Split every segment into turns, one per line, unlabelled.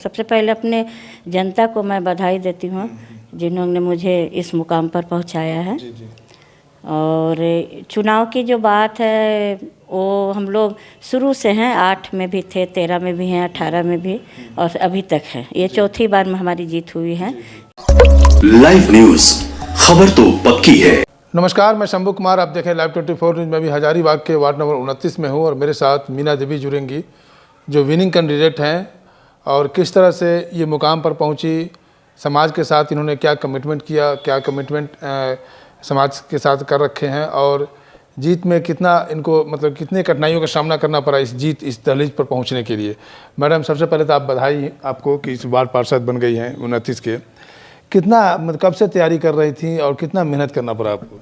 सबसे पहले अपने जनता को मैं बधाई देती हूँ जिन्होंने मुझे इस मुकाम पर पहुँचाया है।
जी जी।
और चुनाव की जो बात है वो हम लोग शुरू से हैं, 8 में भी थे, 13 में भी हैं, 18 में भी और अभी तक है। ये चौथी बार में हमारी जीत हुई है।
लाइव न्यूज, खबर तो पक्की है।
नमस्कार, मैं शंभू कुमार, आप देखें लाइव 24 न्यूज। मैं भी हजारीबाग के वार्ड नंबर 29 में हूँ और मेरे साथ मीना देवी जुड़ेंगी जो विनिंग कैंडिडेट हैं और किस तरह से ये मुकाम पर पहुंची, समाज के साथ इन्होंने क्या कमिटमेंट किया, क्या कमिटमेंट समाज के साथ कर रखे हैं और जीत में कितना इनको मतलब कितने कठिनाइयों का सामना करना पड़ा इस दहलीज पर पहुंचने के लिए। मैडम, सबसे पहले तो आप बधाई आपको कि इस वार्ड पार्षद बन गई हैं 29 के। कितना मतलब कब से तैयारी कर रही थी और कितना मेहनत करना पड़ा आपको?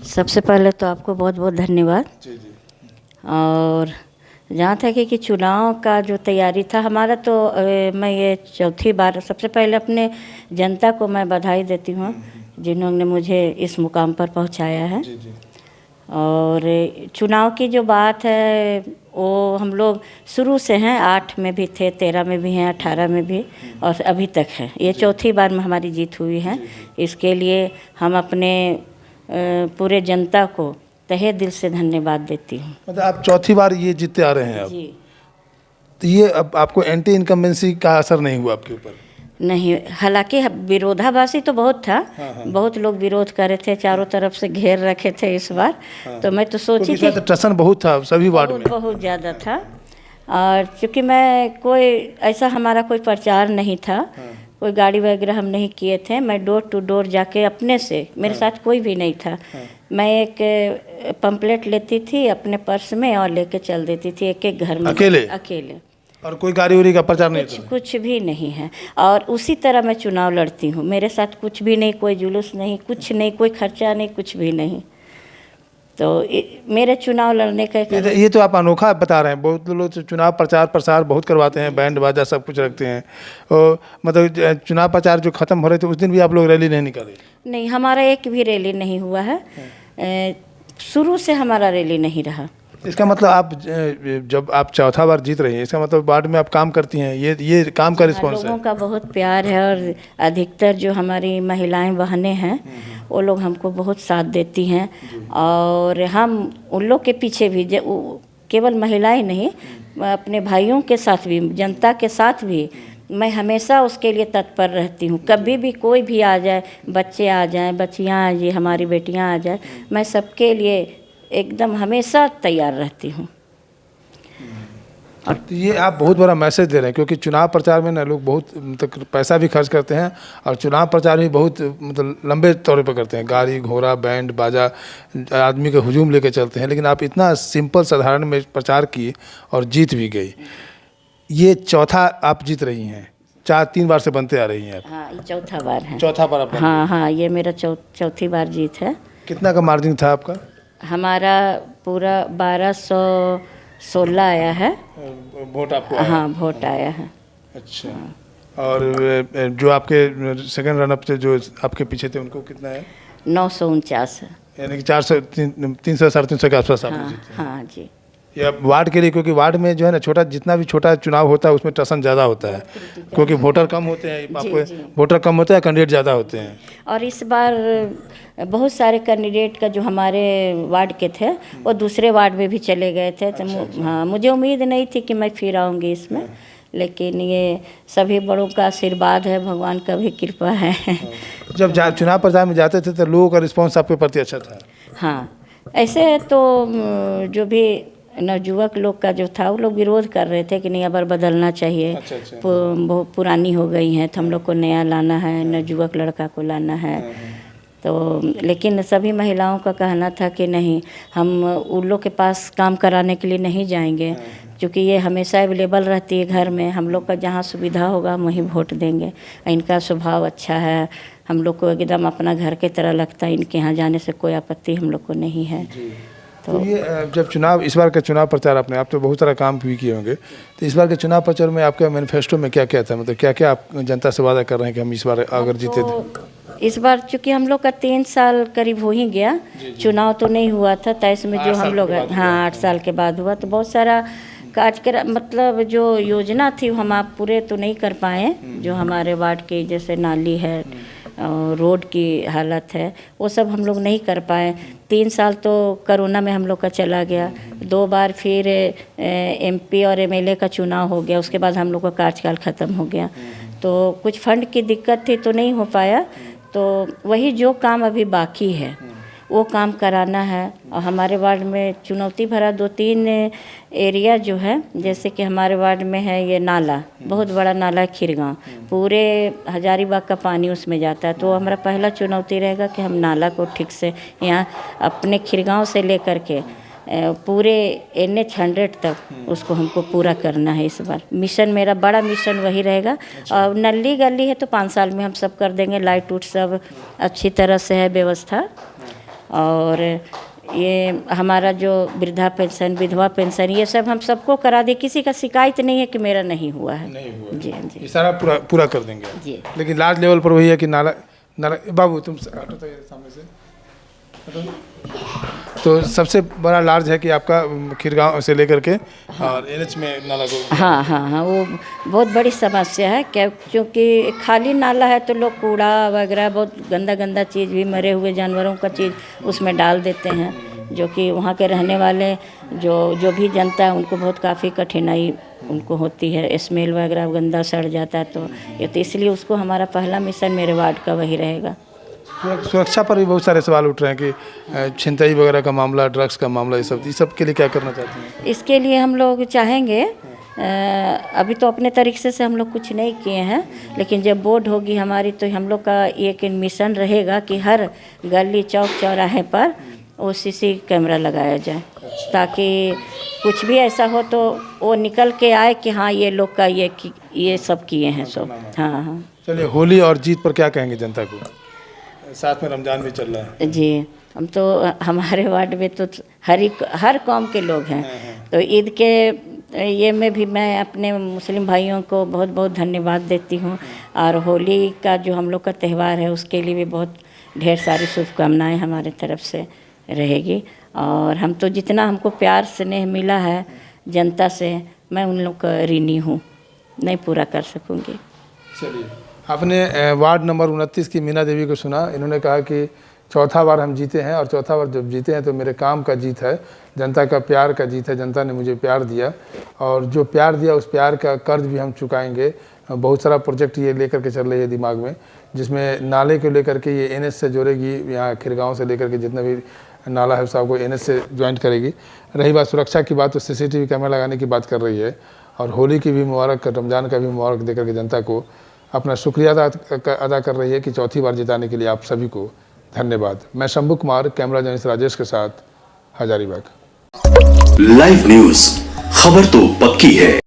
सबसे पहले तो आपको बहुत बहुत धन्यवाद।
जी जी।
और जहाँ तक कि चुनाव का जो तैयारी था हमारा, तो मैं ये चौथी बार, सबसे पहले अपने जनता को मैं बधाई देती हूँ जिन्होंने मुझे इस मुकाम पर पहुँचाया है।
जी जी।
और चुनाव की जो बात है वो हम लोग शुरू से हैं, 8 में भी थे, 13 में भी हैं, 18 में भी और अभी तक है। ये चौथी बार में हमारी जीत हुई है। इसके लिए हम अपने पूरे जनता को तहे दिल से धन्यवाद देती हूँ।
मतलब आप चौथी बार ये जीतते आ रहे हैं अब?
जी।
तो ये अब आपको एंटी इनकम्बेंसी का असर नहीं हुआ आपके ऊपर?
नहीं, हालांकि विरोधाभासी तो बहुत था। बहुत लोग विरोध कर रहे थे, चारों तरफ से घेर रखे थे इस बार। तो मैं तो सोची थी,
टसन बहुत था सभी वार्ड में।
बहुत ज़्यादा था। और चूँकि मैं कोई ऐसा हमारा कोई प्रचार नहीं था, कोई गाड़ी वगैरह हम नहीं किए थे। मैं डोर टू डोर जाके अपने से, मेरे साथ कोई भी नहीं था। मैं एक पंपलेट लेती थी अपने पर्स में और लेके चल देती थी एक एक घर में अकेले।
और कोई गाड़ी उड़ी का प्रचार नहीं था?
कुछ भी नहीं है। और उसी तरह मैं चुनाव लड़ती हूँ। मेरे साथ कुछ भी नहीं, कोई जुलूस नहीं, कुछ नहीं, कोई खर्चा नहीं, कुछ भी नहीं। तो मेरे चुनाव लड़ने का
ये तो आप अनोखा बता रहे हैं। बहुत लोग तो चुनाव प्रचार प्रसार बहुत करवाते हैं, बैंड बाजा सब कुछ रखते हैं। और मतलब चुनाव प्रचार जो खत्म हो रहे थे उस दिन भी आप लोग रैली नहीं निकाले?
नहीं, हमारा एक भी रैली नहीं हुआ है। शुरू से हमारा रैली नहीं रहा।
इसका मतलब आप जब आप चौथा बार जीत रही हैं, इसका मतलब वार्ड में आप काम करती हैं, ये काम का रिस्पॉन्स है?
लोगों का बहुत प्यार है और अधिकतर जो हमारी महिलाएं बहनें हैं वो लोग हमको बहुत साथ देती हैं। और हम उन लोग के पीछे भी, केवल महिलाएं नहीं, अपने भाइयों के साथ भी, जनता के साथ भी मैं हमेशा उसके लिए तत्पर रहती हूँ। कभी भी कोई भी आ जाए, बच्चे आ जाएं, बच्चियाँ आ जाए, हमारी बेटियाँ आ जाए, मैं सबके लिए एकदम हमेशा तैयार रहती हूँ।
और ये आप बहुत बड़ा मैसेज दे रहे हैं, क्योंकि चुनाव प्रचार में ना लोग बहुत मतलब पैसा भी खर्च करते हैं और चुनाव प्रचार भी बहुत मतलब लंबे तौर पर करते हैं। गाड़ी घोड़ा बैंड बाजा आदमी का हुजूम लेके चलते हैं, लेकिन आप इतना सिंपल साधारण में प्रचार किए और जीत भी गई। ये चौथा आप जीत रही हैं, 3 बार से बनते आ रही हैं आप?
हाँ, ये चौथा बार है।
चौथा बार आप?
हाँ, ये मेरा चौथी बार जीत है।
कितना का मार्जिन था आपका?
हमारा पूरा 1216 आया है
वोट आपको?
हाँ, वोट आया है।
अच्छा। और जो आपके सेकंड रनअप थे जो आपके पीछे थे उनको कितना है?
949 है।
यानी कि 400 300 350 के आसपास आप जीते हैं।
हाँ जी।
या वार्ड के लिए, क्योंकि वार्ड में जो है ना छोटा, जितना भी छोटा चुनाव होता है उसमें टसन ज़्यादा होता है, क्योंकि वोटर कम होते हैं। आपको वोटर कम होता है, कैंडिडेट ज़्यादा होते हैं।
और इस बार बहुत सारे कैंडिडेट का जो हमारे वार्ड के थे वो दूसरे वार्ड में भी चले गए थे। तो हाँ, मुझे उम्मीद नहीं थी कि मैं फिर आऊँगी इसमें, लेकिन ये सभी बड़ों का आशीर्वाद है, भगवान का भी कृपा है।
जब चुनाव प्रचार में जाते थे तो लोगों का रिस्पॉन्स आपके प्रति अच्छा था?
हाँ, ऐसे तो जो भी नवयुवक लोग का जो था वो लोग विरोध कर रहे थे कि नहीं, अब बदलना चाहिए।
अच्छा।
बहुत पुरानी हो गई हैं, तो हम लोग को नया लाना है, नवयुवक लड़का को लाना है। तो लेकिन सभी महिलाओं का कहना था कि नहीं, हम उन लोग के पास काम कराने के लिए नहीं जाएंगे, क्योंकि ये हमेशा अवेलेबल रहती है घर में। हम लोग का जहाँ सुविधा होगा हम वहीं वोट देंगे। इनका स्वभाव अच्छा है, हम लोग को एकदम अपना घर की तरह लगता है। इनके यहाँ जाने से कोई आपत्ति हम लोग को नहीं है।
तो ये जब चुनाव, इस बार का चुनाव प्रचार आपने, आप तो बहुत सारा काम भी किए होंगे, तो इस बार के चुनाव प्रचार में आपके मैनिफेस्टो में क्या क्या था? मतलब क्या क्या आप जनता से वादा कर रहे हैं कि हम इस बार अगर जीते थे?
इस बार चूँकि हम लोग का 3 साल करीब हो ही गया, चुनाव तो नहीं हुआ था 23 में, जो हम लोग 8 साल के बाद हुआ, तो बहुत सारा कार्यक्रम मतलब जो योजना थी वो हम आप पूरे तो नहीं कर पाए, जो हमारे वार्ड के जैसे नाली है और रोड की हालत है वो सब हम लोग नहीं कर पाए। 3 साल तो कोरोना में हम लोग का चला गया, 2 बार फिर MP और MLA का चुनाव हो गया, उसके बाद हम लोग का कार्यकाल ख़त्म हो गया, तो कुछ फंड की दिक्कत थी तो नहीं हो पाया। तो वही जो काम अभी बाकी है वो काम कराना है। और हमारे वार्ड में चुनौती भरा 2-3 एरिया जो है, जैसे कि हमारे वार्ड में है ये नाला, बहुत बड़ा नाला है खीरगांव, पूरे हजारीबाग का पानी उसमें जाता है। तो हमारा पहला चुनौती रहेगा कि हम नाला को ठीक से यहाँ अपने खीरगांव से लेकर के पूरे NH 100 तक उसको हमको पूरा करना है इस बार। मिशन मेरा बड़ा मिशन वही रहेगा। और नली गली है तो 5 साल में हम सब कर देंगे, लाइट उट सब अच्छी तरह से है व्यवस्था। और ये हमारा जो वृद्धा पेंशन, विधवा पेंशन, ये सब हम सबको करा दे, किसी का शिकायत नहीं है कि मेरा नहीं हुआ है।
नहीं हुआ
जी जी
ये सारा पूरा कर देंगे
जी।
लेकिन लार्ज लेवल पर वही है कि नाला बाबू तुम हटो तो सामने से हटो। तो सबसे बड़ा लार्ज है कि आपका खीरगांव से लेकर के और NH में नाला को।
हाँ हाँ हाँ, वो बहुत बड़ी समस्या है क्या, क्योंकि खाली नाला है तो लोग कूड़ा वगैरह बहुत गंदा गंदा चीज़ भी, मरे हुए जानवरों का चीज़ उसमें डाल देते हैं, जो कि वहाँ के रहने वाले जो भी जनता है उनको बहुत काफ़ी कठिनाई उनको होती है, स्मेल वगैरह गंदा सड़ जाता है। तो ये तो इसलिए उसको हमारा पहला मिशन मेरे वार्ड का वही रहेगा।
सुरक्षा पर भी बहुत सारे सवाल उठ रहे हैं कि छिनतई वगैरह का मामला, ड्रग्स का मामला, ये सब के लिए क्या करना चाहते हैं?
इसके लिए हम लोग चाहेंगे, अभी तो अपने तरीके से हम लोग कुछ नहीं किए हैं, लेकिन जब बोर्ड होगी हमारी तो हम लोग का एक मिशन रहेगा कि हर गली चौक चौराहे पर वो CC कैमरा लगाया जाए, ताकि कुछ भी ऐसा हो तो वो निकल के आए कि हाँ ये लोग का ये सब किए हैं सब। हाँ हाँ।
चलिए, होली और जीत पर क्या कहेंगे जनता को? साथ में रमज़ान भी चल रहा है।
जी, हम तो हमारे वार्ड में तो हर कौम के लोग हैं, तो ईद के ये में भी मैं अपने मुस्लिम भाइयों को बहुत बहुत धन्यवाद देती हूँ। और होली का जो हम लोग का त्यौहार है उसके लिए भी बहुत ढेर सारी शुभकामनाएं हमारे तरफ से रहेगी। और हम तो जितना हमको प्यार स्नेह मिला है जनता से, मैं उन लोग का ऋणी हूँ, नहीं पूरा कर सकूँगी।
चलिए, आपने वार्ड नंबर 29 की मीना देवी को सुना। इन्होंने कहा कि चौथा बार हम जीते हैं और चौथा बार जब जीते हैं तो मेरे काम का जीत है, जनता का प्यार का जीत है। जनता ने मुझे प्यार दिया और जो प्यार दिया उस प्यार का कर्ज भी हम चुकाएंगे। बहुत सारा प्रोजेक्ट ये लेकर के चल रही है दिमाग में, जिसमें नाले को लेकर के ये NH से जोड़ेगी, यहाँ खीरगांव से लेकर के जितना भी नाला है सबको NH से ज्वाइंट करेगी। रही बात सुरक्षा की बात, तो CCTV कैमरा लगाने की बात कर रही है। और होली की भी मुबारक, रमज़ान का भी मुबारक देकर के जनता को अपना शुक्रिया अदा कर रही है कि चौथी बार जिताने के लिए आप सभी को धन्यवाद। मैं शंभू कुमार, कैमरा जर्नलिस्ट राजेश के साथ, हजारीबाग।
लाइव न्यूज, खबर तो पक्की है।